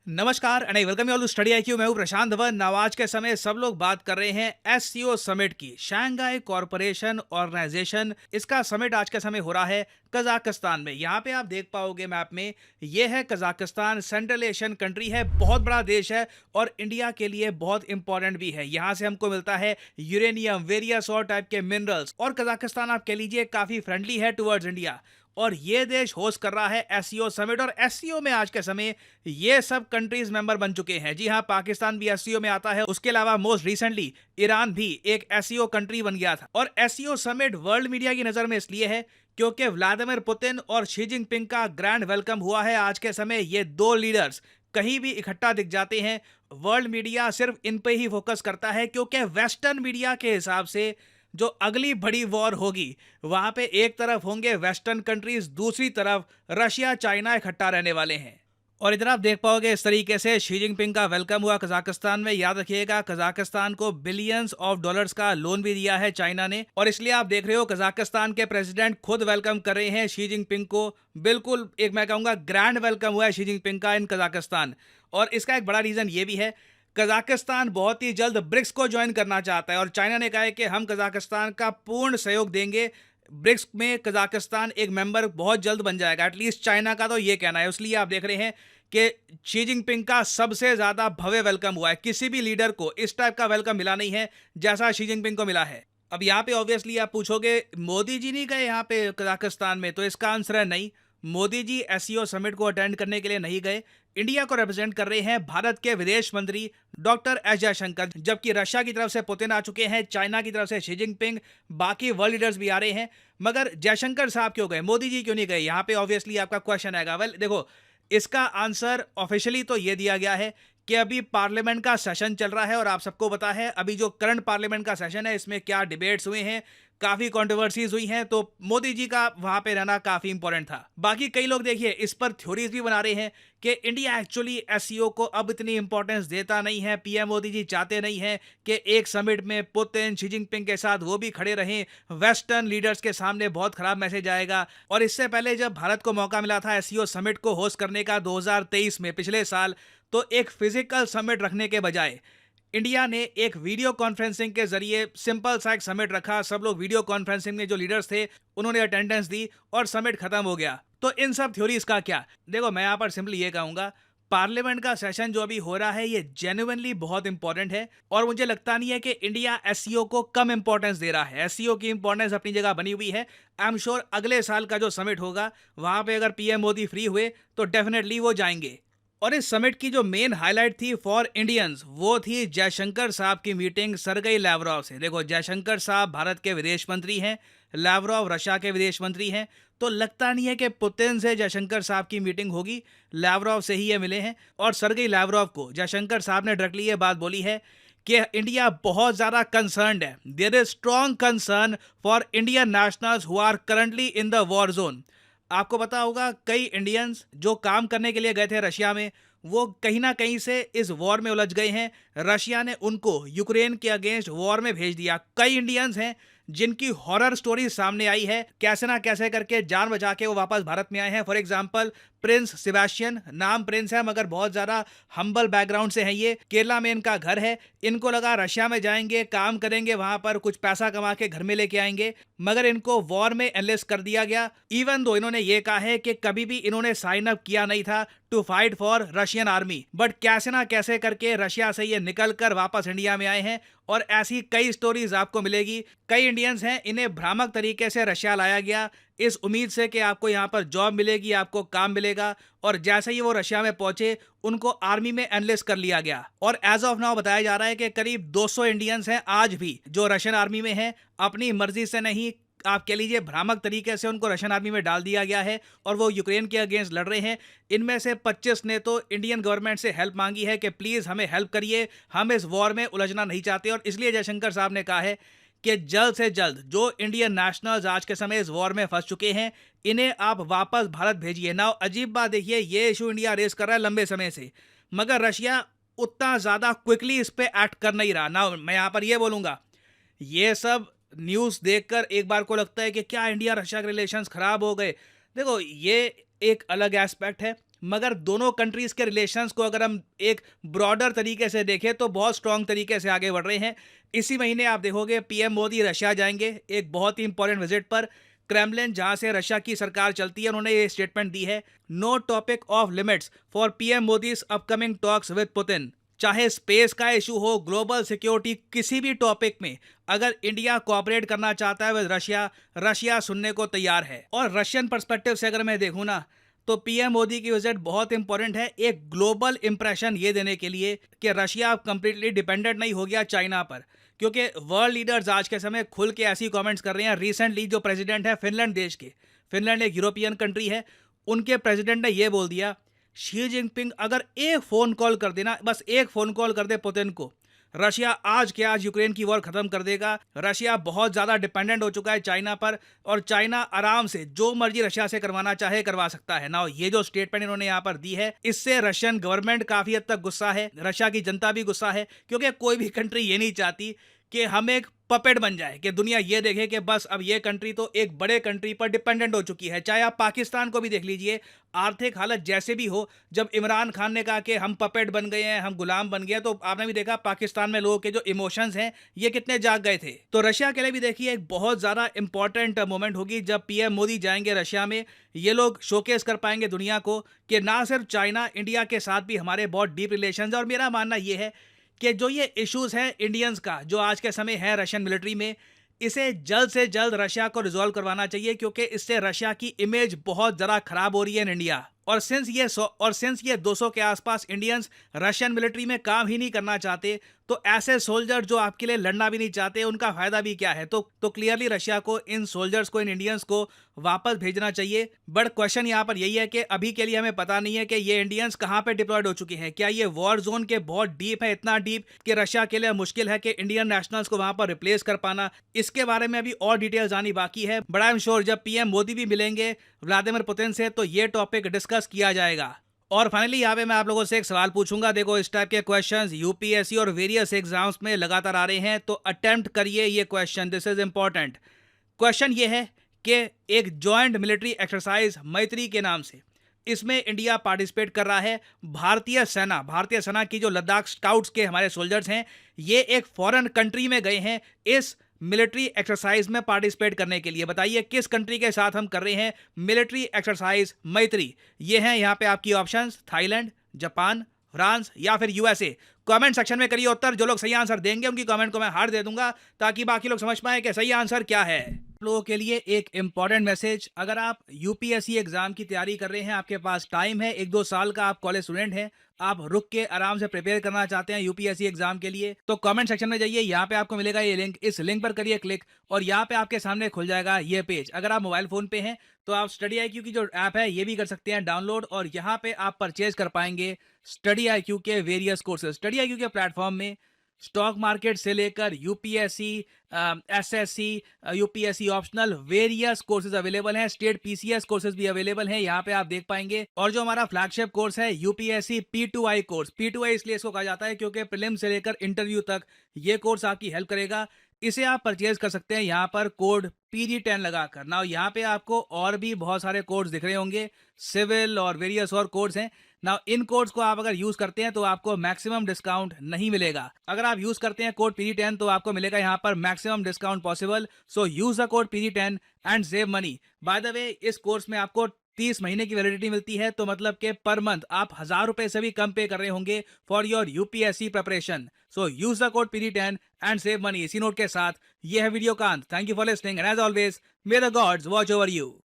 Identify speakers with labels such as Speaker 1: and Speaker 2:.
Speaker 1: नमस्कार and I welcome you all to study IQ. मैं हूं प्रशांत धवन। आज के समय सब लोग बात कर रहे हैं एससीओ समिट की। शंघाई कॉरपोरेशन ऑर्गेनाइजेशन, इसका समिट आज के समय हो रहा है कजाकिस्तान में। यहाँ पे आप देख पाओगे मैप में, ये है कजाकिस्तान। सेंट्रल एशियन कंट्री है, बहुत बड़ा देश है और इंडिया के लिए बहुत इंपॉर्टेंट भी है। यहाँ से हमको मिलता है यूरेनियम, वेरियस और टाइप के मिनरल्स। और कजाकिस्तान आप कह लीजिए काफी फ्रेंडली है टुवर्ड्स इंडिया। और ये देश होस्ट कर रहा है एससीओ समिट। और एससीओ में आज के समय ये सब कंट्रीज मेंबर बन चुके हैं। जी हाँ, पाकिस्तान भी एससीओ में आता है। उसके अलावा मोस्ट रिसेंटली ईरान भी एक एससीओ कंट्री बन गया था। और एससीओ समिट वर्ल्ड मीडिया की नजर में इसलिए है क्योंकि व्लादिमीर पुतिन और शी जिनपिंग का ग्रैंड वेलकम हुआ है। आज के समय ये दो लीडर्स कहीं भी इकट्ठा दिख जाते हैं, वर्ल्ड मीडिया सिर्फ इन पे ही फोकस करता है क्योंकि वेस्टर्न मीडिया के हिसाब से जो अगली बड़ी वॉर होगी वहां पे एक तरफ होंगे वेस्टर्न कंट्रीज, दूसरी तरफ रशिया चाइना इकट्ठा रहने वाले हैं। और इधर आप देख पाओगे इस तरीके से शी जिनपिंग का वेलकम हुआ कजाकिस्तान में। याद रखिएगा, कजाकिस्तान को बिलियंस ऑफ डॉलर्स का लोन भी दिया है चाइना ने। और इसलिए आप देख रहे हो कजाकिस्तान के प्रेसिडेंट खुद वेलकम कर रहे हैं शी जिनपिंग को। बिल्कुल एक मैं कहूंगा ग्रैंड वेलकम हुआ है शी जिनपिंग का इन कजाकिस्तान। और इसका एक बड़ा रीजन ये भी है, कजाकिस्तान बहुत ही जल्द ब्रिक्स को ज्वाइन करना चाहता है और चाइना ने कहा है कि हम कजाकिस्तान का पूर्ण सहयोग देंगे। ब्रिक्स में कजाकिस्तान एक मेंबर बहुत जल्द बन जाएगा, एटलीस्ट चाइना का तो ये कहना है। इसलिए आप देख रहे हैं कि शी जिनपिंग का सबसे ज्यादा भव्य वेलकम हुआ है। किसी भी लीडर को इस टाइप का वेलकम मिला नहीं है जैसा शी जिनपिंग को मिला है। अब यहाँ पे ऑब्वियसली आप पूछोगे मोदी जी नहीं गए यहाँ पे कजाकिस्तान में, तो इसका आंसर है नहीं। मोदी जी एससीओ समिट को अटेंड करने के लिए नहीं गए। इंडिया को रिप्रेजेंट कर रहे हैं भारत के विदेश मंत्री डॉक्टर एस जयशंकर। जबकि रशिया की तरफ से पुतिन आ चुके हैं, चाइना की तरफ से शी जिनपिंग, बाकी वर्ल्ड लीडर्स भी आ रहे हैं। मगर जयशंकर साहब क्यों गए, मोदी जी क्यों नहीं गए? यहाँ पे ऑब्वियसली आपका क्वेश्चन आएगा। वेल देखो, इसका आंसर ऑफिशियली तो ये दिया गया है कि अभी पार्लियामेंट का सेशन चल रहा है और आप सबको पता है अभी जो करंट पार्लियामेंट का सेशन है इसमें क्या डिबेट्स हुए हैं, काफी कंट्रोवर्सीज हुई हैं। तो मोदी जी का वहां पे रहना काफी इंपॉर्टेंट था। बाकी कई लोग देखिए इस पर थ्योरीज भी बना रहे हैं कि इंडिया एक्चुअली एससीओ को अब इतनी इंपॉर्टेंस देता नहीं है। पीएम मोदी जी चाहते नहीं है कि एक समिट में पुतिन शी जिनपिंग के साथ वो भी खड़े रहें। वेस्टर्न लीडर्स के सामने बहुत खराब मैसेज आएगा। और इससे पहले जब भारत को मौका मिला था एससीओ समिट को होस्ट करने का 2023 में, पिछले साल, तो एक फिजिकल समिट रखने के बजाय इंडिया ने एक वीडियो कॉन्फ्रेंसिंग के जरिए सिंपल सा एक समिट रखा। सब लोग वीडियो कॉन्फ्रेंसिंग में जो लीडर्स थे उन्होंने अटेंडेंस दी और समिट खत्म हो गया। तो इन सब थ्योरीज का क्या? देखो, मैं यहां पर सिंपली ये कहूंगा, पार्लियामेंट का सेशन जो अभी हो रहा है ये जेन्युइनली बहुत इंपॉर्टेंट है। और मुझे लगता नहीं है कि इंडिया एससीओ को कम इंपॉर्टेंस दे रहा है। एससीओ की इंपॉर्टेंस अपनी जगह बनी हुई है। आई एम श्योर अगले साल का जो समिट होगा वहां पे अगर पीएम मोदी फ्री हुए तो डेफिनेटली वो जाएंगे। और इस समिट की जो मेन हाईलाइट थी फॉर इंडियंस वो थी जयशंकर साहब की मीटिंग सरगई लैवरोव से। देखो, जयशंकर साहब भारत के विदेश मंत्री हैं, लैवरोव रशिया के विदेश मंत्री हैं। तो लगता नहीं है कि पुतिन से जयशंकर साहब की मीटिंग होगी, लैवरोव से ही ये मिले हैं। और सरगई लैवरोव को जयशंकर साहब ने डायरेक्टली ये बात बोली है कि इंडिया बहुत ज़्यादा कंसर्न्ड है। There is strong concern for Indian nationals who are currently in the war zone. आपको पता होगा कई इंडियंस जो काम करने के लिए गए थे रशिया में, वो कहीं ना कहीं से इस वॉर में उलझ गए हैं। रशिया ने उनको यूक्रेन के अगेंस्ट वॉर में भेज दिया। कई इंडियंस हैं जिनकी हॉरर स्टोरी सामने आई है, कैसे ना कैसे करके जान बचा के वो वापस भारत में आए हैं। फॉर एग्जांपल प्रिंस सेबेस्टियन, नाम प्रिंस है मगर बहुत ज्यादा हम्बल बैकग्राउंड से है। ये केरला में इनका घर है। इनको लगा रशिया में जाएंगे, काम करेंगे, वहां पर कुछ पैसा कमा के घर में लेके आएंगे, मगर इनको वॉर में एनलिस्ट कर दिया गया। इवन दो इन्होंने ये कहा है कि कभी भी इन्होंने साइन अप किया नहीं था to fight for Russian army, but कैसे ना कैसे करके रशिया से ये निकल कर वापस इंडिया में आए हैं। और ऐसी कई स्टोरीज आपको मिलेगी। कई इंडियंस हैं, इन्हें भ्रामक तरीके से रशिया लाया गया इस उम्मीद से कि आपको यहाँ पर जॉब मिलेगी, आपको काम मिलेगा। और जैसे ही वो रशिया में पहुंचे उनको आर्मी में एनलिस्ट कर लिया गया। और एज ऑफ नाउ बताया जा रहा है कि करीब 200 इंडियंस हैं आज भी जो रशियन आर्मी में हैं। अपनी मर्जी से नहीं, आप कह लीजिए भ्रामक तरीके से उनको रशियन आर्मी में डाल दिया गया है और वो यूक्रेन के अगेंस्ट लड़ रहे हैं। इनमें से 25 ने तो इंडियन गवर्नमेंट से हेल्प मांगी है कि प्लीज हमें हेल्प करिए, हम इस वॉर में उलझना नहीं चाहते। और इसलिए जयशंकर साहब ने कहा है कि जल्द से जल्द जो इंडियन नेशनल्स आज के समय इस वॉर में फंस चुके हैं इन्हें आप वापस भारत भेजिए ना। अजीब बात देखिए, ये इशू इंडिया रेस कर रहा है लंबे समय से, मगर रशिया उतना ज्यादा क्विकली इस पे एक्ट कर नहीं रहा ना। मैं यहां पर ये बोलूंगा, ये सब न्यूज़ देखकर एक बार को लगता है कि क्या इंडिया रशिया के रिलेशंस खराब हो गए। देखो, ये एक अलग एस्पेक्ट है, मगर दोनों कंट्रीज के रिलेशंस को अगर हम एक ब्रॉडर तरीके से देखें तो बहुत स्ट्रांग तरीके से आगे बढ़ रहे हैं। इसी महीने आप देखोगे पीएम मोदी रशिया जाएंगे एक बहुत ही इंपॉर्टेंट विजिट पर। क्रेमलिन जहां से रशिया की सरकार चलती है, उन्होंने ये स्टेटमेंट दी है, no topic of limits for PM Modi's upcoming talks with Putin. चाहे स्पेस का इशू हो, ग्लोबल सिक्योरिटी, किसी भी टॉपिक में अगर इंडिया कोऑपरेट करना चाहता है विद रशिया, रशिया सुनने को तैयार है। और रशियन पर्सपेक्टिव से अगर मैं देखूं ना, तो पीएम मोदी की विजिट बहुत इंपॉर्टेंट है एक ग्लोबल इंप्रेशन ये देने के लिए कि रशिया अब कंप्लीटली डिपेंडेंट नहीं हो गया चाइना पर। क्योंकि वर्ल्ड लीडर्स आज के समय खुल के ऐसी कमेंट्स कर रहे हैं। रिसेंटली जो प्रेसिडेंट है फिनलैंड देश के, फिनलैंड एक यूरोपियन कंट्री है, उनके प्रेसिडेंट ने ये बोल दिया, शी जिनपिंग अगर एक फ़ोन कॉल कर देना, बस एक फ़ोन कॉल कर दे पुतिन को, रशिया आज के आज यूक्रेन की वॉर खत्म कर देगा। रशिया बहुत ज़्यादा डिपेंडेंट हो चुका है चाइना पर, और चाइना आराम से जो मर्जी रशिया से करवाना चाहे करवा सकता है ना। ये जो स्टेटमेंट इन्होंने यहाँ पर दी है, इससे रशियन गवर्नमेंट काफ़ी हद तक गुस्सा है, रशिया की जनता भी गुस्सा है। क्योंकि कोई भी कंट्री ये नहीं चाहती कि हम एक पपेट बन जाए, कि दुनिया ये देखे कि बस अब ये कंट्री तो एक बड़े कंट्री पर डिपेंडेंट हो चुकी है। चाहे आप पाकिस्तान को भी देख लीजिए, आर्थिक हालत जैसे भी हो, जब इमरान खान ने कहा कि हम पपेट बन गए हैं, हम गुलाम बन गए, तो आपने भी देखा पाकिस्तान में लोगों के जो इमोशंस हैं ये कितने जाग गए थे। तो रशिया के लिए भी देखिए एक बहुत ज़्यादा इंपॉर्टेंट मोमेंट होगी जब पीएम मोदी जाएंगे रशिया में। ये लोग शोकेस कर पाएंगे दुनिया को कि ना सिर्फ चाइना, इंडिया के साथ भी हमारे बहुत डीप रिलेशन है। और मेरा मानना ये है कि जो ये इश्यूज हैं इंडियंस का जो आज के समय है रशियन मिलिट्री में, इसे जल्द से जल्द रशिया को रिजॉल्व करवाना चाहिए। क्योंकि इससे रशिया की इमेज बहुत ज़रा खराब हो रही है इन इंडिया। और सिंस ये 200 के आसपास इंडियंस रशियन मिलिट्री में काम ही नहीं करना चाहते, तो ऐसे सोल्जर जो आपके लिए लड़ना भी नहीं चाहते, उनका फायदा भी क्या है। तो क्लियरली रशिया को इन सोल्जर्स को, इन इंडियंस को वापस भेजना चाहिए। बट क्वेश्चन यहाँ पर यही है कि अभी के लिए हमें पता नहीं है कि ये इंडियंस कहाँ पे डिप्लॉयड हो चुके हैं। क्या ये वॉर जोन के बहुत डीप है, इतना डीप कि रशिया के लिए मुश्किल है कि इंडियन नेशनल्स को वहां पर रिप्लेस कर पाना। इसके बारे में अभी और डिटेल्स आनी बाकी है। बट आई एम श्योर जब पीएम मोदी भी मिलेंगे व्लादिमीर पुतिन से, तो ये टॉपिक डिस्कस किया जाएगा। और फाइनली यहाँ पे मैं आप लोगों से एक सवाल पूछूंगा। देखो, इस टाइप के क्वेश्चंस यूपीएससी और वेरियस एग्जाम्स में लगातार आ रहे हैं, तो अटेम्प्ट करिए ये question, this is important. Question ये है कि एक जॉइंट मिलिट्री एक्सरसाइज मैत्री के नाम से, इसमें इंडिया पार्टिसिपेट कर रहा है। भारतीय सेना की जो लद्दाख स्काउट्स के हमारे सोल्जर्स हैं, ये एक फॉरेन कंट्री में गए हैं इस मिलिट्री एक्सरसाइज में पार्टिसिपेट करने के लिए। बताइए किस कंट्री के साथ हम कर रहे हैं मिलिट्री एक्सरसाइज मैत्री। ये हैं यहाँ पे आपकी ऑप्शंस, थाईलैंड, जापान, फ्रांस या फिर यूएसए। कमेंट सेक्शन में करिए उत्तर। जो लोग सही आंसर देंगे उनकी कमेंट को मैं हार्ट दे दूंगा, ताकि बाकी लोग समझ पाए कि सही आंसर क्या है। लोगों के लिए एक इंपॉर्टेंट मैसेज, अगर आप यूपीएससी एग्जाम की तैयारी कर रहे हैं, आपके पास टाइम है, 1-2 साल का आप कॉलेज स्टूडेंट हैं, आप रुक के आराम से प्रिपेयर करना चाहते हैं यूपीएससी एग्जाम के लिए, तो कमेंट सेक्शन में जाइए, यहाँ पे आपको मिलेगा ये लिंक, इस लिंक पर करिए क्लिक और यहाँ पे आपके सामने खुल जाएगा ये पेज। अगर आप मोबाइल फोन पे हैं तो आप स्टडी IQ की जो ऐप है ये भी कर सकते हैं डाउनलोड, और यहाँ पे आप परचेज कर पाएंगे स्टडी IQ के वेरियस कोर्सेज। स्टडी IQ के प्लेटफॉर्म में स्टॉक मार्केट से लेकर UPSC, SSC, UPSC optional various courses available हैं। स्टेट पीसीएस कोर्सेज भी अवेलेबल हैं, यहाँ पे आप देख पाएंगे। और जो हमारा फ्लैगशिप कोर्स है यूपीएससी P2I कोर्स, P2I इसलिए इसको कहा जाता है क्योंकि प्रीलिम से लेकर इंटरव्यू तक ये कोर्स आपकी हेल्प करेगा। इसे आप परचेज कर सकते हैं यहाँ पर कोड PG10 लगाकर। ना यहाँ पे आपको और भी बहुत सारे कोर्स दिख रहे होंगे, सिविल और वेरियस और कोर्स हैं ना। इन कोड्स को आप अगर यूज करते हैं तो आपको मैक्सिमम डिस्काउंट नहीं मिलेगा। अगर आप यूज करते हैं कोड PG10 तो आपको मिलेगा यहाँ पर maximum discount possible. So use the code PG10 and save money. By the way, इस कोर्स में आपको 30 महीने की वैलिडिटी मिलती है, तो मतलब कि पर मंथ आप 1000 रुपए से भी कम पे कर रहे होंगे for your UPSC preparation. So use the code PG10 and save money. इसी नोट के साथ ये है वीडियो का अंत। Thank you for listening and as always may the gods watch over you.